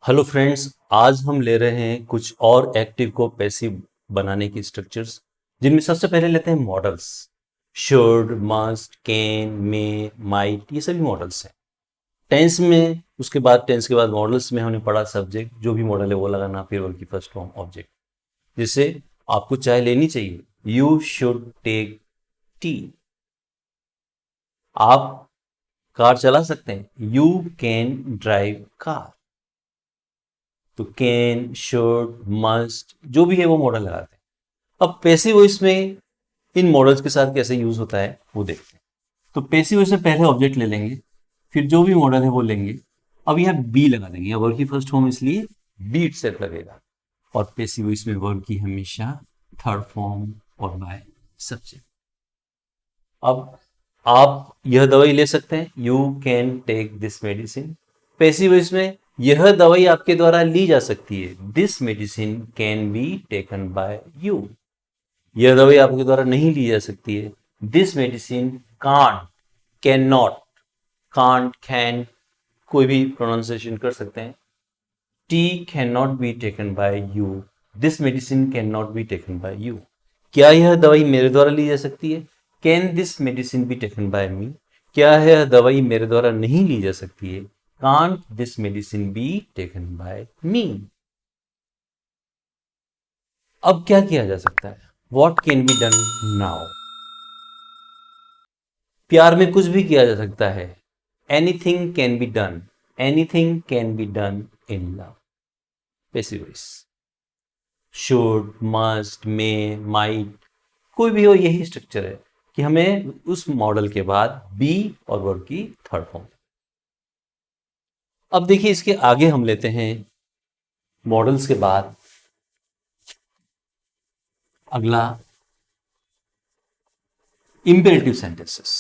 Hello friends, आज हम ले रहे हैं कुछ और एक्टिव को पैसिव बनाने की स्ट्रक्चर्स, जिनमें सबसे पहले लेते हैं models. Should, must, can, may, might, ये सभी मॉडल्स हैं। टेंस में, उसके बाद टेंस के बाद मॉडल्स में हमने पढ़ा सब्जेक्ट, जो भी मॉडल है वो लगाना, फिर उनकी फर्स्ट फॉर्म ऑब्जेक्ट। जैसे आपको चाय लेनी चाहिए, यू शुड टेक टी। आप कार चला सकते हैं, यू कैन ड्राइव कार। तो कैन, शुड, मस्ट, जो भी है वो मॉडल लगाते हैं। अब पैसिव वॉइस में इन मॉडल्स के साथ कैसे यूज होता है वो देखते हैं। तो पैसिव वॉइस में पहले ऑब्जेक्ट ले लेंगे, फिर जो भी मॉडल है वो लेंगे। अब यह बी लगा देंगे, यह वर्ब की फर्स्ट फॉर्म इसलिए बी इटसेल्फ लगेगा। और पैसिव वॉइस में वर्ब की हमेशा थर्ड फॉर्म और बाय सब्जेक्ट। अब आप यह दवाई ले सकते हैं, you can take this medicine. Passive voice में यह दवाई आपके द्वारा ली जा सकती है, this medicine can be taken by you. यह दवाई आपके द्वारा नहीं ली जा सकती है, this medicine can't, can not, can't, can, कोई भी प्रोनाउंसिएशन कर सकते हैं। It can not be taken by you, this medicine can not be taken by you. क्या यह दवाई मेरे द्वारा ली जा सकती है, can this medicine be taken by me. क्या यह दवाई मेरे द्वारा नहीं ली जा सकती है, can't this medicine be taken by me. अब क्या किया जा सकता है, what can be done now. प्यार में कुछ भी किया जा सकता है, anything can be done, anything can be done in love. Passive voice. Should, must, may, might, कोई भी हो, यही स्ट्रक्चर है कि हमें उस मॉडल के बाद बी और वर्ब की थर्ड फॉर्म। अब देखिए, इसके आगे हम लेते हैं मॉडल्स के बाद अगला इंपेरेटिव सेंटेंसेस।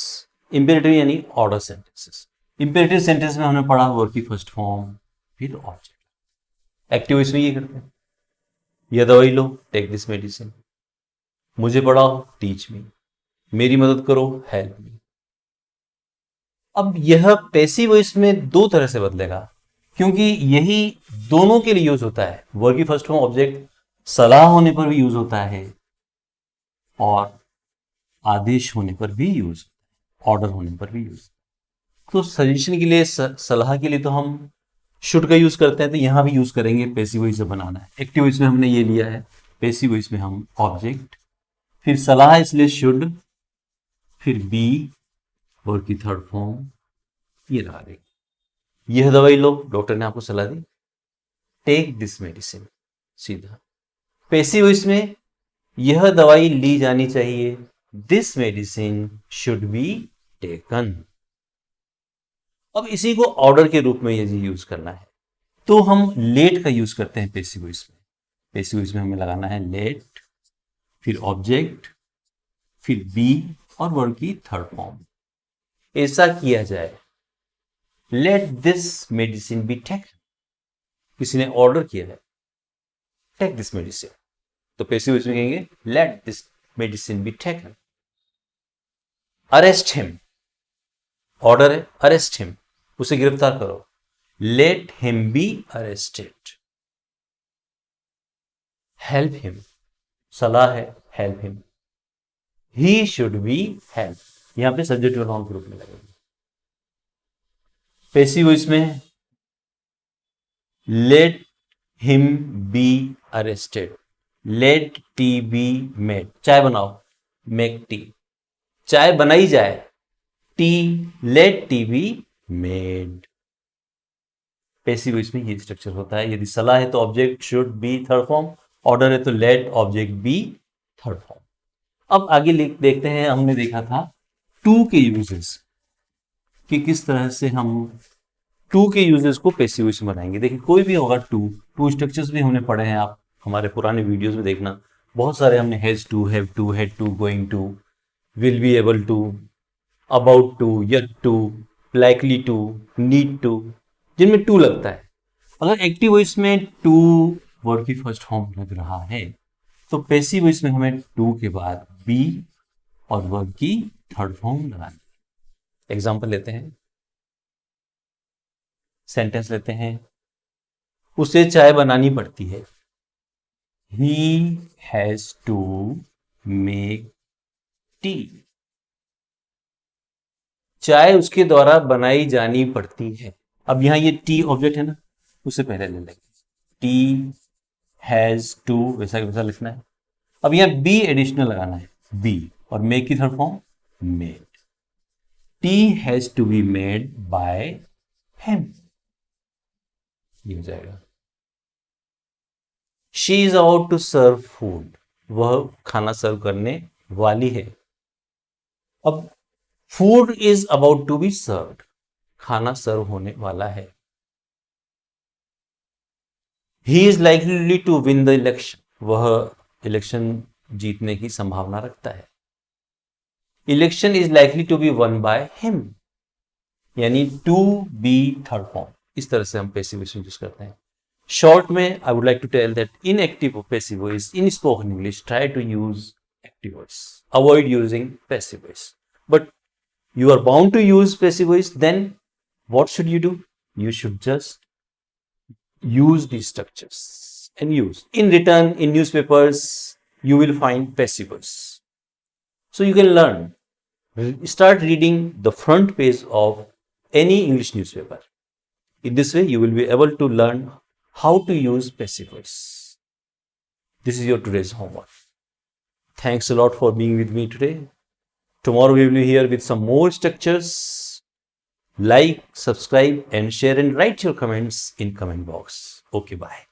इंपेरेटिव यानी ऑर्डर सेंटेंसेस। इंपेरेटिव सेंटेंस में हमने पढ़ा वर्ब की फर्स्ट फॉर्म फिर ऑब्जेक्ट। एक्टिव इसमें ये करते हैं, यह दवाई लो, टेक दिस मेडिसिन। मुझे पढ़ाओ, टीच मी। मेरी मदद करो, हेल्प मी। अब यह पैसिव वॉइस में दो तरह से बदलेगा, क्योंकि यही दोनों के लिए यूज होता है। वर्ब की फर्स्ट फॉर्म ऑब्जेक्ट सलाह होने पर भी यूज होता है और आदेश होने पर भी यूज, ऑर्डर होने पर भी यूज। तो सजेशन के लिए, सलाह के लिए तो हम शुड का यूज करते हैं, तो यहां भी यूज करेंगे पैसिव वॉइस जब बनाना है। एक्टिव वॉइस में हमने ये लिया है, पैसिव वॉइस में हम ऑब्जेक्ट, फिर सलाह इसलिए शुड, फिर बी, वर्ब की थर्ड फॉर्म ये लगा देंगे। यह दवाई लो, डॉक्टर ने आपको सलाह दी, टेक दिस मेडिसिन, सीधा। पैसिव वॉइस में यह दवाई ली जानी चाहिए, this medicine should be taken. अब इसी को ऑर्डर के रूप में यदि यूज करना है तो हम लेट का यूज करते हैं पैसिव वॉइस में। पैसिव वॉइस में हमें लगाना है लेट, फिर ऑब्जेक्ट, फिर बी और वर्ब की थर्ड फॉर्म। ऐसा किया जाए, let this medicine be taken. किसी ने ऑर्डर किया है, टेक दिस मेडिसिन, तो पैसिव वॉइस में कहेंगे let this medicine be taken. Arrest him, order है, अरेस्ट हिम, उसे गिरफ्तार करो, let him be arrested. Help him, सलाह है, help him. He should be help, यहां पे सब्जेक्ट नाउन के रूप में लगेगा। पैसिव वॉइस में let him be arrested, let tea be made. चाय बनाओ, मेक टी, चाय बनाई जाए, tea, let tea be made. Passive voice में ये स्ट्रक्चर होता है। यदि सलाह है तो object should be third form, order है तो let object be third form. अब आगे देखते हैं, हमने देखा था टू के यूजेस कि किस तरह से हम टू के यूजेस को पैसिव वॉइस में बनाएंगे। देखिए, कोई भी होगा, टू टू स्ट्रक्चर्स भी हमने पढ़े हैं, आप हमारे पुराने वीडियोस में देखना, बहुत सारे हमने has to, have to, had to, going to, will be able to, about to, yet to, likely to, need to, जिनमें टू लगता है। अगर एक्टिव वॉइस में टू वर्ड की फर्स्ट फॉर्म लग रहा है तो पैसिव वॉइस में हमें टू के बाद बी और वर्ब की थर्ड फॉर्म लगानी। एग्जाम्पल लेते हैं, सेंटेंस लेते हैं। उसे चाय बनानी पड़ती है। He has to make tea. चाय उसके द्वारा बनाई जानी पड़ती है। अब यहां ये टी ऑब्जेक्ट है ना, उससे पहले ले लेंगे। टी हैज टू वैसा वैसा लिखना है। अब यहां बी एडिशनल लगाना है, बी, और मेक की third form made. Tea has to be made by him, ये हो जाएगा। She is about to serve food, वह खाना सर्व करने वाली है। अब food is about to be served, खाना सर्व होने वाला है। He is likely to win the election, वह इलेक्शन जीतने की संभावना रखता है। Election is likely to be won by him, यानी टू बी थर्ड फॉर्म। इस तरह से हम पैसिव वॉइस यूज करते हैं। शॉर्ट में I would like to tell that in active passive voice in spoken English try to use active voice, avoid using passive voice. But you are bound to use passive voice, then what should you do? You should just use these structures and use. In return, in newspapers, you will find passive voice. So you can learn. Start reading the front page of any English newspaper. In this way, you will be able to learn how to use passive voice. This is your today's homework. Thanks a lot for being with me today. Tomorrow we will be here with some more structures. Like, subscribe and share and write your comments in comment box. Okay, bye.